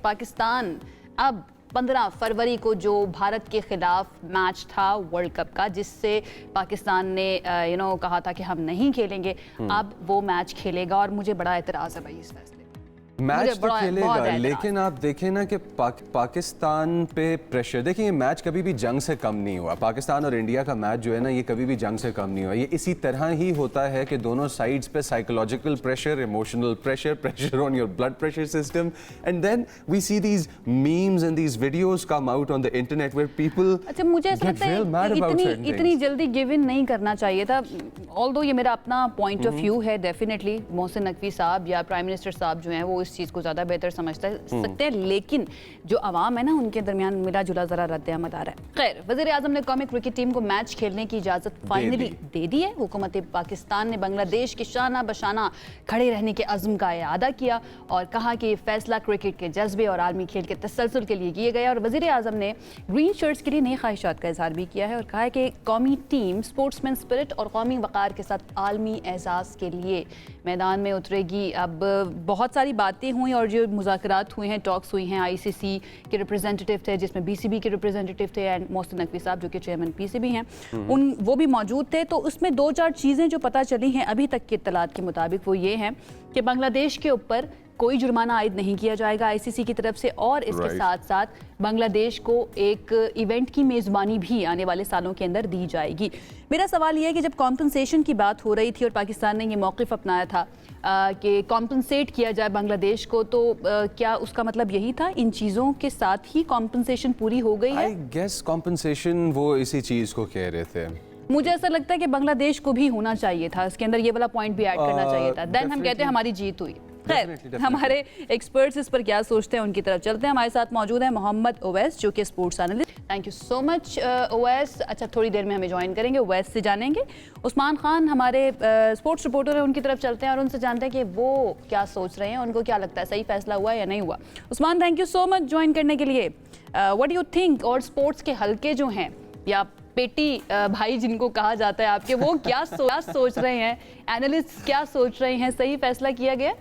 पाकिस्तान अब 15 फरवरी को जो भारत के खिलाफ मैच था वर्ल्ड कप का, जिससे पाकिस्तान ने कहा था कि हम नहीं खेलेंगे, अब वो मैच खेलेगा और मुझे बड़ा एतराज़ है भाई इस फैसले। मैच तो खेलेगा, लेकिन आप देखें ना कि पाकिस्तान पे प्रेशर, देखिए ये मैच कभी भी जंग से कम नहीं हुआ। पाकिस्तान और इंडिया का मैच जो है ना, ये कभी भी जंग से कम नहीं हुआ। ये इसी तरह ही होता है कि दोनों साइड्स पे psychological pressure, emotional pressure, pressure on your blood pressure system, and then we see these memes and these videos come out on the internet where people. अच्छा, मुझे ऐसा लगता है इतनी जल्दी गिव इन नहीं करना चाहिए था। ऑल्दो ये मेरा अपना पॉइंट ऑफ व्यू है, डेफिनेटली मोहसिन नकवी साहब या प्राइम मिनिस्टर साहब जो हैं वो चीज़ को ज़्यादा बेहतर समझ सकते हैं, लेकिन जो आवाम है ना उनके दरमियान मिला जुला ज़रा रद्द अमल आ रहा है। खैर, वज़ीर आज़म ने कौमी क्रिकेट टीम को मैच खेलने की इजाज़त फाइनली दे दी है। हुकूमत पाकिस्तान ने बांग्लादेश के शाना बशाना खड़े रहने के अज़्म का इआदा किया और कहा कि फैसला क्रिकेट के जज्बे और आलमी खेल के तसलसल के लिए किया गया। और वज़ीर आज़म ने ग्रीन शर्ट्स के लिए नई ख्वाहिशात का इजहार भी किया है और कहा है कि कौमी टीम स्पोर्ट्समैन स्पिरिट और कौमी वक़ार के साथ आलमी एहसास के लिए मैदान में उतरेगी। अब बहुत सारी बातें हुई और जो मुज़ाकरात हुए हैं, टॉक्स हुई हैं, आईसीसी के रिप्रेजेंटेटिव थे जिसमें बीसीबी के रिप्रेजेंटेटिव थे एंड मोहसिन नकवी साहब जो कि चेयरमैन पीसीबी हैं, वो भी मौजूद थे। तो उसमें 2-4 चीज़ें जो पता चली हैं अभी तक की इत्तलात के मुताबिक, वो ये हैं कि बांग्लादेश के ऊपर कोई जुर्माना आयद नहीं किया जाएगा आईसीसी की तरफ से, और इसके साथ साथ बांग्लादेश को एक इवेंट की मेज़बानी भी आने वाले सालों के अंदर दी जाएगी। मेरा सवाल यह है कि जब कॉम्पनसेशन की बात हो रही थी और पाकिस्तान ने ये मौक़िफ़ अपनाया था कि कॉम्पनसेट किया जाए बांग्लादेश को, तो क्या उसका मतलब यही था? इन चीज़ों के साथ ही कॉम्पनसेशन पूरी हो गई है? आई गेस कॉम्पनसेशन वो इसी चीज़ को कह रहे थे। मुझे ऐसा लगता है कि बांग्लादेश को भी होना चाहिए था, इसके अंदर ये वाला पॉइंट भी ऐड करना चाहिए था। देन हम कहते हैं हमारी जीत हुई। खैर, हमारे एक्सपर्ट्स इस पर क्या सोचते हैं उनकी तरफ चलते हैं। हमारे साथ मौजूद है मोहम्मद ओवैस जो कि sports analyst. Thank you so much Owais. अच्छा, थोड़ी देर में हमें ज्वाइन करेंगे, ओवैस से जानेंगे। उस्मान खान हमारे स्पोर्ट्स रिपोर्टर हैं, उनकी तरफ चलते हैं और उनसे जानते हैं कि वो क्या सोच रहे हैं, उनको क्या लगता है सही फैसला हुआ या नहीं हुआ। Usman, thank you so much join करने के लिए। व्हाट यू थिंक, और स्पोर्ट्स के हल्के जो हैं या पेटी भाई जिनको कहा जाता है आपके, वो क्या सोच रहे हैं, एनालिस्ट क्या सोच रहे हैं, सही फैसला किया गया?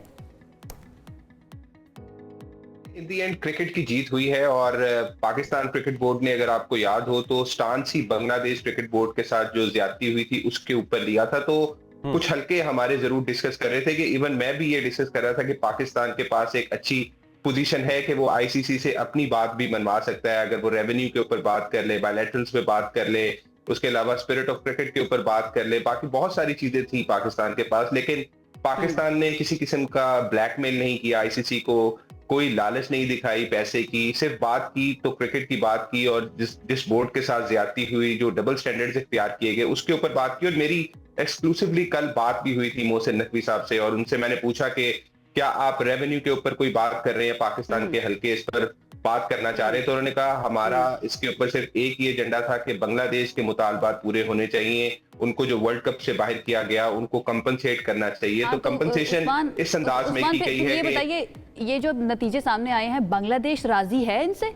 इन दी एंड क्रिकेट की जीत हुई है और पाकिस्तान क्रिकेट बोर्ड ने, अगर आपको याद हो तो, स्टांस ही बांग्लादेश क्रिकेट बोर्ड के साथ जो ज्यादती हुई थी उसके ऊपर लिया था। तो कुछ हल्के हमारे जरूर डिस्कस कर रहे थे कि इवन मैं भी ये डिस्कस कर रहा था कि पाकिस्तान के पास एक अच्छी पोजीशन है कि वो आईसीसी से अपनी बात भी मनवा सकता है। अगर वो रेवेन्यू के ऊपर बात कर ले, बायलैटरल्स पे बात कर ले, उसके अलावा स्पिरिट ऑफ क्रिकेट के ऊपर बात कर ले, बाकी बहुत सारी चीजें थी पाकिस्तान के पास। लेकिन पाकिस्तान ने किसी किस्म का ब्लैकमेल नहीं किया आईसीसी को, कोई लालच नहीं दिखाई पैसे की, सिर्फ बात की तो क्रिकेट की बात की और जिस बोर्ड के साथ ज्यादती हुई, जो डबल स्टैंडर्ड्स इख्तियार किए गए, उसके ऊपर बात की। और मेरी एक्सक्लूसिवली कल बात भी हुई थी मोहसिन नकवी साहब से और उनसे मैंने पूछा कि क्या आप रेवेन्यू के ऊपर कोई बात कर रहे हैं, पाकिस्तान के हल्के इस पर बात करना चाह रहे हैं? तो उन्होंने कहा हमारा इसके ऊपर सिर्फ एक ही एजेंडा था कि बांग्लादेश के मुतालबात पूरे होने चाहिए, उनको जो वर्ल्ड कप से बाहर किया गया उनको कंपनसेट करना चाहिए। तो कंपनसेशन इस अंदाज में की गई है। ये बताइए, ये जो नतीजे सामने आए हैं, बांग्लादेश राजी है इनसे?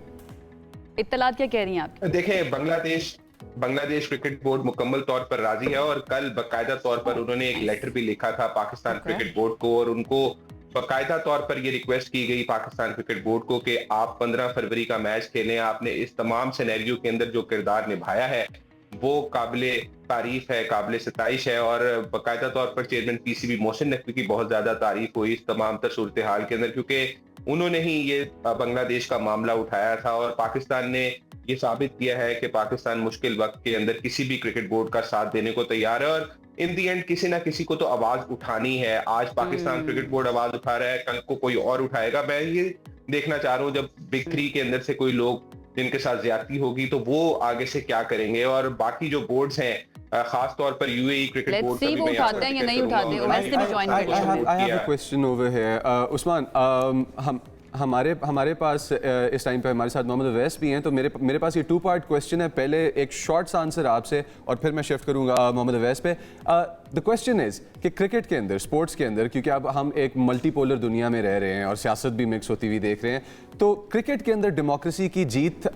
इत्तलात क्या कह रही हैं आप? देखें, बांग्लादेश क्रिकेट बोर्ड मुकम्मल तौर पर राजी है और कल बाकायदा तौर पर उन्होंने एक लेटर भी लिखा था पाकिस्तान क्रिकेट बोर्ड को और उनको बाकायदा तौर पर ये रिक्वेस्ट की गई पाकिस्तान क्रिकेट बोर्ड को कि आप 15 फरवरी का मैच खेलें। आपने इस तमाम सिनेरियो के अंदर जो किरदार निभाया है वो काबिले तारीफ है, काबिले सताइश है। और बाकायदा तौर पर चेयरमैन पीसीबी मोहसिन नकवी की बहुत ज्यादा तारीफ हुई इस तमाम सूरत हाल के अंदर, क्योंकि उन्होंने ही ये बांग्लादेश का मामला उठाया था और पाकिस्तान ने ये साबित किया है कि पाकिस्तान मुश्किल वक्त के अंदर किसी भी क्रिकेट बोर्ड का साथ देने को तैयार है। और इन दी एंड किसी ना किसी को तो आवाज उठानी है। आज पाकिस्तान क्रिकेट बोर्ड आवाज उठा रहा है, कल को कोई और उठाएगा। मैं ये देखना चाह रहा हूँ जब बिग 3 के अंदर से कोई लोग जिनके साथ ज्यादती होगी तो वो आगे से क्या करेंगे। और बाकी जो बोर्ड्स हैं, खास तौर पर यूएई क्रिकेट बोर्ड का भी उठाते हैं या नहीं उठाते, वैसे भी ज्वाइन करेंगे। I have a question over here. Usman, हमारे पास इस टाइम पे हमारे साथ मोहम्मद अवैस भी हैं, तो मेरे पास ये 2 पार्ट क्वेश्चन है। पहले एक शॉर्ट आंसर आपसे और फिर मैं शिफ्ट करूंगा मोहम्मद अवैस पे। द क्वेश्चन इज़ कि क्रिकेट के अंदर, स्पोर्ट्स के अंदर, क्योंकि अब हम एक मल्टीपोलर दुनिया में रह रहे हैं और सियासत भी मिक्स होती हुई देख रहे हैं, तो क्रिकेट के अंदर डेमोक्रेसी की जीत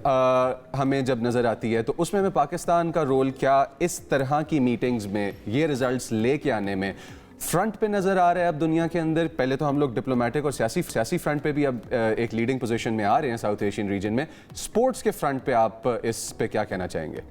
हमें जब नज़र आती है तो उसमें पाकिस्तान का रोल क्या इस तरह की मीटिंग्स में ये रिजल्ट्स लेके आने में फ्रंट पे नजर आ रहा है अब दुनिया के अंदर? पहले तो हम लोग डिप्लोमेटिक और सियासी फ्रंट पे भी अब एक लीडिंग पोजीशन में आ रहे हैं साउथ एशियन रीजन में। स्पोर्ट्स के फ्रंट पे आप इस पे क्या कहना चाहेंगे?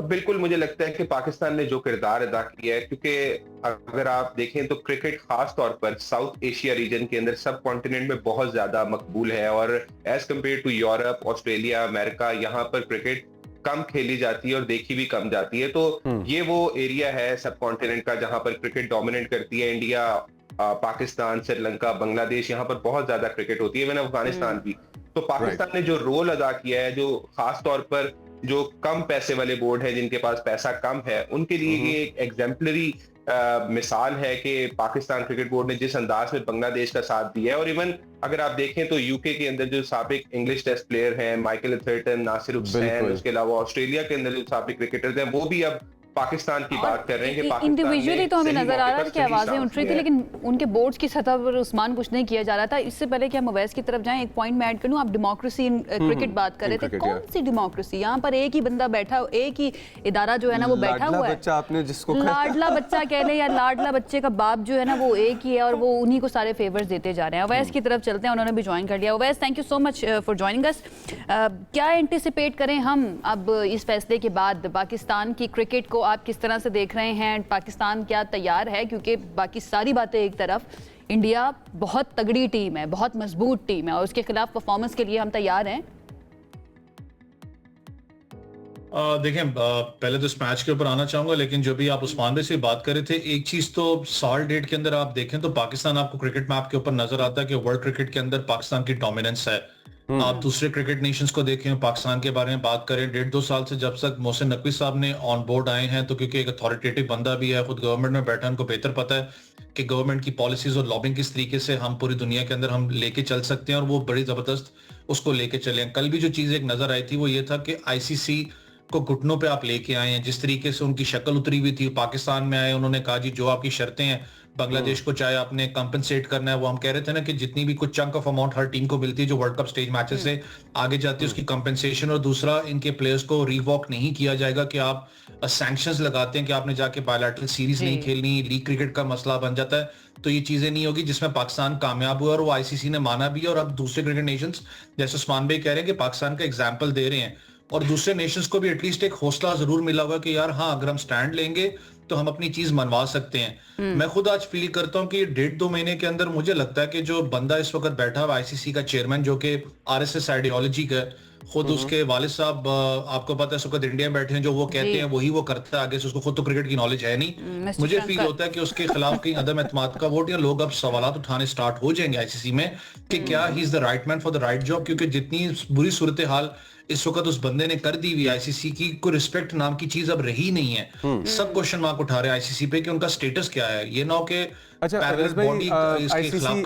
बिल्कुल, मुझे लगता है कि पाकिस्तान ने जो किरदार अदा किया है, क्योंकि अगर आप देखें तो क्रिकेट खास तौर पर साउथ एशिया रीजन के अंदर सब कॉन्टिनेंट में बहुत ज्यादा मकबूल है, और as compare to Europe, Australia, America, यहाँ पर क्रिकेट कम खेली जाती है और देखी भी कम जाती है। तो ये वो एरिया है सब कॉन्टिनेंट का जहां पर क्रिकेट डोमिनेट करती है। इंडिया, पाकिस्तान, श्रीलंका, बांग्लादेश, यहाँ पर बहुत ज्यादा क्रिकेट होती है, इवन अफगानिस्तान भी। तो पाकिस्तान ने जो रोल अदा किया है, जो खास तौर पर जो कम पैसे वाले बोर्ड है, जिनके पास पैसा कम है, उनके लिए ये एक एग्जाम्पलरी मिसाल है कि पाकिस्तान क्रिकेट बोर्ड ने जिस अंदाज में बांग्लादेश का साथ दिया है। और इवन अगर आप देखें तो यूके के अंदर जो साबिक इंग्लिश टेस्ट प्लेयर हैं, माइकल एथर्टन, नासिर हुसैन, उसके अलावा ऑस्ट्रेलिया के अंदर जो साबिक क्रिकेटर्स हैं, वो भी अब पाकिस्तान की बात कर रहे हैं कि इंडिविजुअली तो हमें नजर आ रहा है कि आवाजें उठ रही थी, लेकिन उनके बोर्ड्स की सतह पर उस्मान कुछ नहीं किया जा रहा था। इससे पहले कि हम अवैस की तरफ जाएं, एक पॉइंट मैं ऐड कर लूं। आप डेमोक्रेसी इन क्रिकेट बात कर रहे थे, कौन सी डेमोक्रेसी? यहाँ पर एक ही बंदा बैठा, एक ही इदारा जो है ना वो बैठा हुआ है। आपने जिसको लाडला बच्चा कह ले या लाडला बच्चे का बाप जो है ना वो एक ही है, और वो उन्हीं को सारे फेवर्स देते जा रहे हैं। अवैस की तरफ चलते हैं, उन्होंने भी ज्वाइन कर लिया। Awais, thank you so much for joining us. क्या एंटिसिपेट करें हम अब इस फैसले के बाद? पाकिस्तान की क्रिकेट को आप किस तरह से देख रहे हैं? पाकिस्तान क्या तैयार है? क्योंकि बाकी सारी बातें एक तरफ, इंडिया बहुत तगड़ी टीम है, बहुत मजबूत टीम है, और उसके खिलाफ परफॉर्मेंस के लिए हम तैयार हैं। देखें, पहले तो इस मैच के ऊपर आना चाहूंगा, लेकिन जो भी आप उस्मान भाई से बात कर रहे थे, एक चीज तो साल डेट के अंदर आप देखें तो पाकिस्तान आपको क्रिकेट मैप के ऊपर नजर आता है कि वर्ल्ड क्रिकेट के अंदर पाकिस्तान की डोमिनेंस है। आप दूसरे क्रिकेट नेशंस को देखें, पाकिस्तान के बारे में बात करें, 1.5-2 साल से जब तक मोहसिन नकवी साहब ने ऑन बोर्ड आए हैं, तो क्योंकि एक अथॉरिटेटिव बंदा भी है, खुद गवर्नमेंट में बैठा, उनको बेहतर पता है कि गवर्नमेंट की पॉलिसीज और लॉबिंग किस तरीके से हम पूरी दुनिया के अंदर हम लेके चल सकते हैं, और वो बड़ी जबरदस्त उसको लेके चले। कल भी जो चीज एक नजर आई थी वो ये था कि आईसीसी को घुटनों पे आप लेके आए हैं। जिस तरीके से उनकी शक्ल उतरी हुई थी, पाकिस्तान में आए, उन्होंने कहा जी जो आपकी शर्तें हैं, बांग्लादेश को चाहे आपने कंपनसेट करना है, वो हम कह रहे थे ना कि जितनी भी कुछ chunk of amount her team को मिलती है जो वर्ल्ड कप स्टेज मैचेस से आगे जाती है, उसकी कंपनसेशन, और दूसरा इनके प्लेयर्स को रिवॉक नहीं किया जाएगा कि आप सैंक्शंस लगाते हैं कि आपने जाके बायलैटरल सीरीज नहीं खेलनी, लीग क्रिकेट का मसला बन जाता है। तो ये चीजें नहीं होगी, जिसमें पाकिस्तान कामयाब हुआ और वो आईसीसी ने माना भी, और अब दूसरे क्रिकेट नेशंस जैसे उस्मान भाई कह रहे हैं कि पाकिस्तान का एग्जाम्पल दे रहे हैं, और दूसरे नेशंस को भी एटलीस्ट एक हौसला जरूर मिला होगा कि यार हाँ, अगर हम स्टैंड लेंगे तो हम अपनी चीज मनवा सकते हैं। मैं खुद आज फील करता हूं कि 1.5-2 महीने के अंदर मुझे लगता है कि जो बंदा इस वक्त बैठा हुआ आईसीसी का चेयरमैन, जो कि आरएसएस आइडियोलॉजी का, खुद उसके वालिद साहब आपको पता है इस वक्त इंडिया में बैठे हैं, जो वो कहते हैं वही वो करता है, आगे से उसको खुद तो क्रिकेट की नॉलेज है नहीं। मुझे फील होता है कि उसके खिलाफ कहीं अदम एतमाद का वोट, या लोग अब सवालात उठाने स्टार्ट हो जाएंगे आईसीसी में कि क्या he is the right man for the right job, क्योंकि जितनी बुरी सूरत हाल इस वक्त उस बंदे ने कर दी हुई आईसीसी की, कोई रिस्पेक्ट नाम की चीज अब रही नहीं है। सब क्वेश्चन मार्क उठा रहे हैं आईसीसी पे कि उनका स्टेटस क्या है। ये ना हो कि अच्छा अवैस भाई,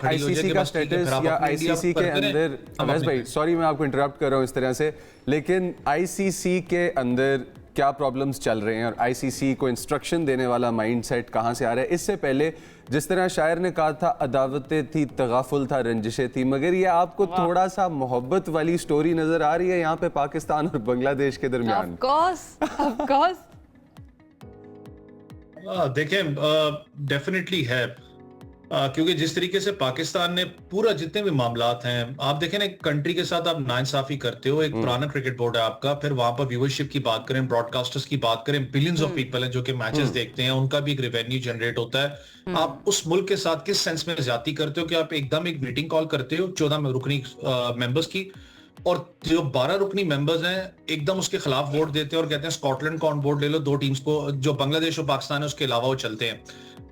आईसीसी का स्टेटस या आईसीसी के अंदर, अवैस भाई सॉरी मैं आपको इंटरप्ट कर रहा हूं इस तरह से, लेकिन आईसीसी के अंदर क्या प्रॉब्लम्स चल रहे हैं और आईसीसी को इंस्ट्रक्शन देने वाला माइंडसेट कहां से आ रहा है? इससे पहले जिस तरह शायर ने कहा था, अदावतें थी, तगाफुल था, रंजिशें थी, मगर ये आपको थोड़ा सा मोहब्बत वाली स्टोरी नजर आ रही है यहाँ पे पाकिस्तान और बांग्लादेश के दरमियान? ऑफ कोर्स देखें, डेफिनेटली है, क्योंकि जिस तरीके से पाकिस्तान ने पूरा जितने भी मामलात हैं, आप देखें ना, एक कंट्री के साथ आप नाइंसाफी करते हो। एक पुराना क्रिकेट बोर्ड है आपका, फिर वहां पर व्यूअरशिप की बात करें, ब्रॉडकास्टर्स की बात करें, बिलियंस ऑफ पीपल हैं जो कि मैचेस देखते हैं, उनका भी एक रेवेन्यू जनरेट होता है। आप उस मुल्क के साथ किस सेंस में ज्यादती करते हो कि आप एकदम एक मीटिंग कॉल करते हो 14 रुकनी मेंबर्स की, और जो 12 रुकनी मेंबर्स हैं एकदम उसके खिलाफ वोट देते हैं और कहते हैं स्कॉटलैंड को ऑन बोर्ड ले लो, 2 टीम्स को, जो बांग्लादेश और पाकिस्तान है उसके अलावा वो चलते हैं।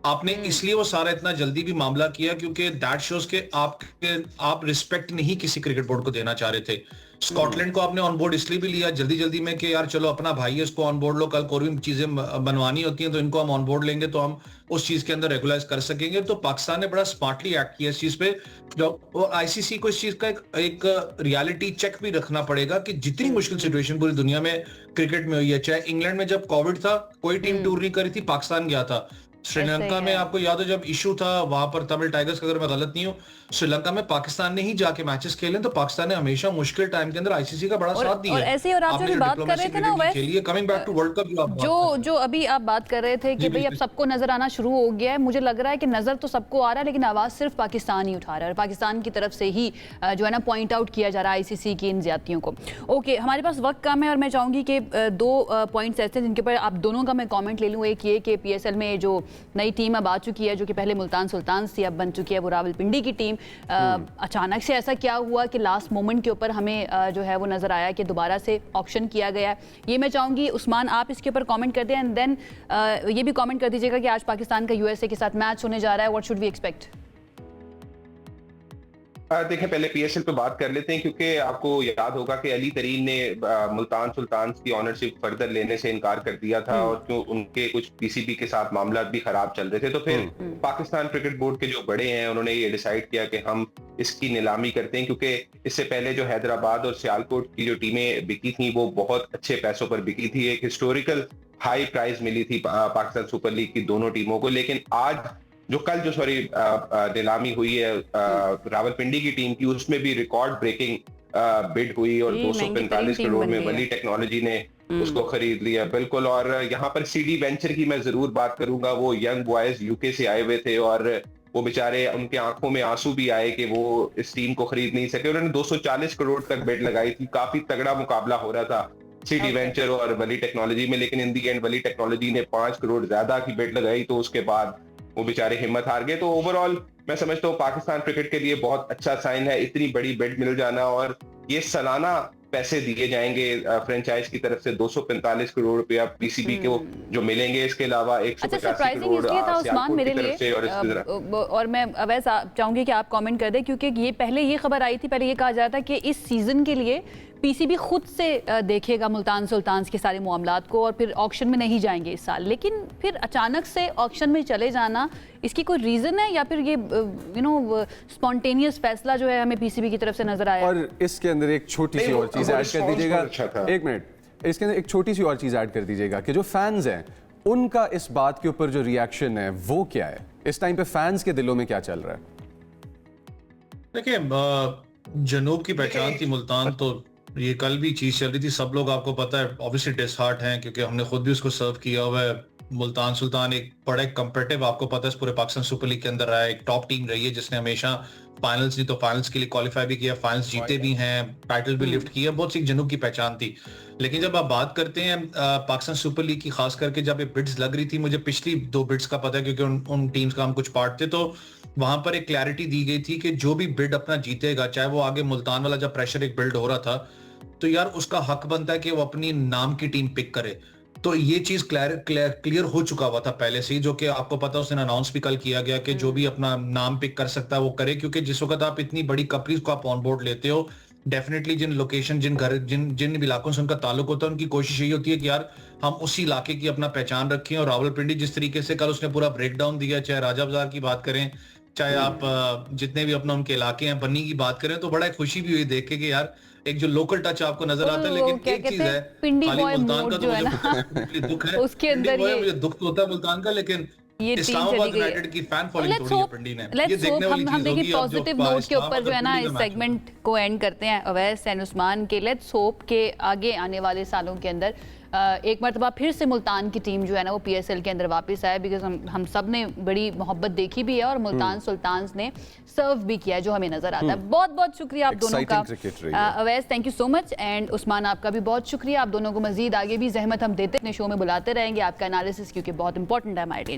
आपने इसलिए वो सारा इतना जल्दी भी मामला किया क्योंकि दैट शोज के आप रिस्पेक्ट नहीं किसी क्रिकेट बोर्ड को देना चाह रहे थे। स्कॉटलैंड को आपने ऑन बोर्ड इसलिए भी लिया जल्दी जल्दी में कि यार चलो अपना भाई है, इसको ऑन बोर्ड लो, कल कोई भी चीजें बनवानी होती हैं तो इनको हम ऑन बोर्ड लेंगे तो हम उस चीज के अंदर रेगुलाइज कर सकेंगे। तो पाकिस्तान ने बड़ा स्मार्टली एक्ट किया इस चीज पे। जो आईसीसी को इस चीज का एक रियलिटी चेक भी रखना पड़ेगा कि जितनी मुश्किल सिचुएशन पूरी दुनिया में क्रिकेट में हुई है, चाहे इंग्लैंड में जब कोविड था कोई टीम टूर नहीं करी थी, पाकिस्तान गया था, श्रीलंका में आपको याद हो जब इशू था वहां पर तमिल टाइगर्स का, अगर मैं गलत नहीं हूँ, श्रीलंका में पाकिस्तान ने ही जाके मैचेस खेले, तो पाकिस्तान ने हमेशा मुश्किल टाइम के अंदर आईसीसी का बड़ा साथ दिया। और ऐसे और आप जो बात कर रहे थे ना वैसे, coming back to world cup, जो अभी आप बात कर रहे थे कि भाई अब सबको नजर आना शुरू हो गया है, मुझे लग रहा है कि नजर तो सबको आ रहा है लेकिन आवाज सिर्फ पाकिस्तान ही उठा रहा है और पाकिस्तान की तरफ से ही जो है ना पॉइंट आउट किया जा रहा है आईसीसी की इन ज्यादतियों को। ओके, हमारे पास वक्त कम है और मैं चाहूंगी कि दो पॉइंट्स ऐसे हैं जिनके ऊपर आप दोनों का मैं कमेंट ले लूँ। एक ये कि पीएसएल में जो नई टीम अब आ चुकी है, जो कि पहले मुल्तान सुल्तान्स थी, अब बन चुकी है वो रावलपिंडी की टीम। अचानक से ऐसा क्या हुआ कि लास्ट मोमेंट के ऊपर हमें जो है वो नजर आया कि दोबारा से ऑक्शन किया गया है? ये मैं चाहूंगी उस्मान आप इसके ऊपर कमेंट कर दें एंड देन ये भी कमेंट कर दीजिएगा कि आज पाकिस्तान का यूएसए के साथ मैच होने जा रहा है, व्हाट शुड वी एक्सपेक्ट? देखें, पहले पीएसएल पे बात कर लेते हैं, क्योंकि आपको याद होगा कि अली तरीन ने मुल्तान सुल्तान्स की ऑनरशिप फर्दर लेने से इनकार कर दिया था और क्यों उनके कुछ पीसीबी के साथ मामला भी खराब चल रहे थे, तो फिर पाकिस्तान क्रिकेट बोर्ड के जो बड़े हैं उन्होंने ये डिसाइड किया कि हम इसकी नीलामी करते हैं, क्योंकि इससे पहले जो हैदराबाद और सियालकोट की जो टीमें बिकी थी वो बहुत अच्छे पैसों पर बिकी थी, एक हिस्टोरिकल हाई प्राइस मिली थी पाकिस्तान सुपर लीग की दोनों टीमों को। लेकिन आज कल नीलामी हुई है रावलपिंडी की टीम की, उसमें भी रिकॉर्ड ब्रेकिंग बिड हुई और 245 करोड़ में वली टेक्नोलॉजी ने उसको खरीद लिया। बिल्कुल, और यहाँ पर सीडी वेंचर की मैं जरूर बात करूंगा। वो यंग बॉयज यूके से आए हुए थे और वो बेचारे, उनके आंखों में आंसू भी आए कि वो इस टीम को खरीद नहीं सके। उन्होंने 240 करोड़ तक बिड लगाई थी, काफी तगड़ा मुकाबला हो रहा था सीडी वेंचर और वली टेक्नोलॉजी में, लेकिन इन दी एंड वली टेक्नोलॉजी ने 5 करोड़ ज्यादा की बिड लगाई, तो उसके बाद वो बेचारे हिम्मत हार गए। तो ओवरऑल मैं समझता हूँ पाकिस्तान क्रिकेट के लिए बहुत अच्छा साइन है इतनी बड़ी बिड मिल जाना, और ये सालाना पैसे दिए जाएंगे फ्रेंचाइज की तरफ से 245 करोड़ रुपया पीसीबी को जो मिलेंगे, इसके अलावा 185 करोड़ उस्मान मेरे लिए। और मैं अवैस चाहूंगी कि आप कमेंट कर दें, क्योंकि ये पहले ये खबर आई थी, पहले ये कहा जा रहा था कि इस सीजन के लिए पीसीबी खुद से देखेगा मुल्तान सुल्तान्स के सारे मामलात को और फिर ऑक्शन में नहीं जाएंगे इस साल। लेकिन फिर अचानक से ऑक्शन में चले जाना, इसकी कोई रीजन है या फिर ये स्पॉन्टेनियस फैसला जो है हमें पीसीबी की तरफ से नजर आया? और इसके अंदर एक छोटी सी और चीज ऐड कर दीजिएगा, एक मिनट, इसके अंदर एक छोटी सी और चीज ऐड कर दीजिएगा कि जो फैंस हैं उनका इस बात के ऊपर जो रिएक्शन है वो क्या है? इस टाइम पे फैंस के दिलों में क्या चल रहा है? देखिए, जनूब की पहचान थी मुल्तान, तो ये कल भी चीज चल रही थी, सब लोग आपको पता है ऑब्वियसली डिसहार्ट हैं क्योंकि हमने खुद भी उसको सर्व किया हुआ है। मुल्तान सुल्तान एक बड़ा कंपेटिटिव, आपको पता है, पूरे पाकिस्तान सुपर लीग के अंदर रहा है, एक टॉप टीम रही है जिसने हमेशा फाइनल्स नहीं तो फाइनल्स के लिए क्वालिफाई भी किया, फाइनल्स जीते भी हैं, टाइटल भी लिफ्ट किया, बहुत सी जनूब की पहचान थी। लेकिन जब आप बात करते हैं पाकिस्तान सुपर लीग की, खास करके जब ये बिड्स लग रही थी, मुझे पिछली 2 बिड्स का पता है क्योंकि उन टीम्स का हम कुछ पार्ट थे, तो वहां पर एक क्लैरिटी दी गई थी कि जो भी बिड अपना जीतेगा, चाहे वो आगे मुल्तान वाला जब प्रेशर एक बिल्ड हो रहा था, तो यार उसका हक बनता है कि वो अपनी नाम की टीम पिक करे। तो ये चीज क्लियर हो चुका हुआ था पहले से ही, जो कि आपको पता है उसने अनाउंस भी कल किया गया कि जो भी अपना नाम पिक कर सकता है वो करे, क्योंकि जिस वक्त आप इतनी बड़ी कंपनीज को आप ऑन बोर्ड लेते हो, डेफिनेटली जिन लोकेशन, जिन इलाकों से उनका ताल्लुक होता है, उनकी कोशिश यही होती है कि यार हम उसी इलाके की अपना पहचान रखें। और रावलपिंडी जिस तरीके से कल उसने पूरा ब्रेक डाउन दिया, चाहे राजा बाजार की बात करें, चाहे आप जितने भी अपना उनके इलाके हैं, बन्नी की बात करें, तो बड़ा खुशी भी हुई देख के कि यार एक जो लोकल टच आपको नजर आता है। लेकिन एक चीज है, खाली मुल्तान का तो मुझे दुख है, उसके अंदर ये मुझे दुख तो होता है मुल्तान का, लेकिन ये इस्लामाबाद यूनाइटेड की फैन फॉलोइंग तोड़ी है पिंडी ने। ये देखने वाली चीज हम देखिए होगी। पॉजिटिव नोट के ऊपर जो है ना इस सेगमेंट को एंड करते हैं अवैस एंड उस्मान के। लेट्स होप के आगे आने वाले सालों के अंदर एक मरतबा फिर से मुल्तान की टीम जो है ना वो पीएसएल के अंदर वापस आए, बिकॉज हम सब ने बड़ी मोहब्बत देखी भी है और मुल्तान सुल्तान्स ने सर्व भी किया, जो हमें नजर आता है। बहुत बहुत शुक्रिया आप दोनों का Awais, thank you so much, and Usman आपका भी बहुत शुक्रिया। आप दोनों को मजीद आगे भी जहमत हम देते अपने शो में बुलाते रहेंगे, आपका एनालिसिस क्योंकि बहुत इंपॉर्टेंट है हमारे लिए।